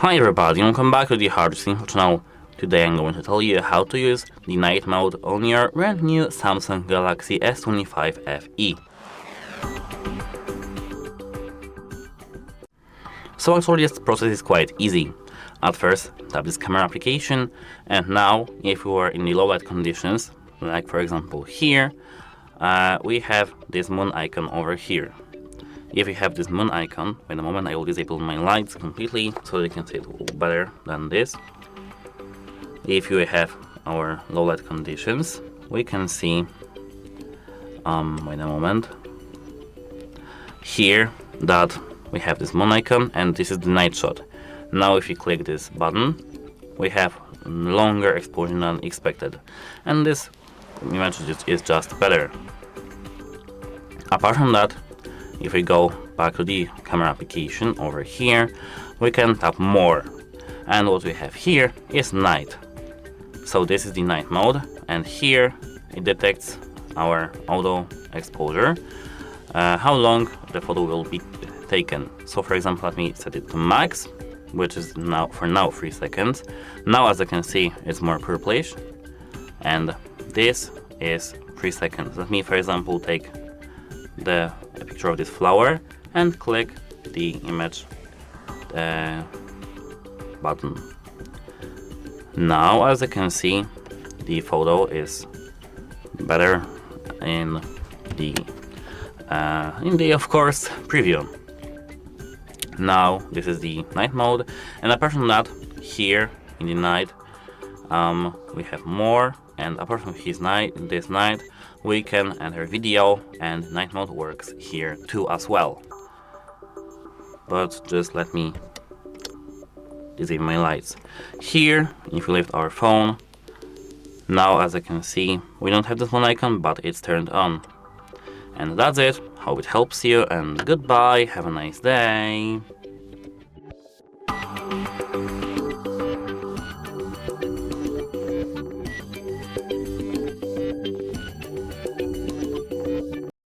Hi everybody, welcome back to the HardReset.Info channel. Today I'm going to tell you how to use the night mode on your brand new Samsung Galaxy S25 FE. So actually this process is quite easy. At first, tap this camera application, and now if you are in the low light conditions, like for example here, we have this moon icon over here. If you have this moon icon, wait a moment, I will disable my lights completely so that you can see it better than this. If you have our low light conditions, we can see, wait a moment, here that we have this moon icon and this is the night shot. Now if you click this button, we have longer exposure than expected, and this image is just better. Apart from that, if we go back to the camera application over here, we can tap more, and what we have here is night. So this is the night mode, and here it detects our auto exposure, how long the photo will be taken. So for example, let me set it to max, which is now 3 seconds. Now as you can see, it's more purplish, and this is 3 seconds. Let me for example take a picture of this flower and click the image button. Now as you can see, the photo is better in the of course preview. Now this is the night mode, and apart from that, here in the night we have more, and apart from this night we can enter video, and night mode works here too as well. But just let me disable my lights. Here, if we lift our phone, now as you can see, we don't have this one icon, but it's turned on. And that's it. Hope it helps you, and goodbye, have a nice day.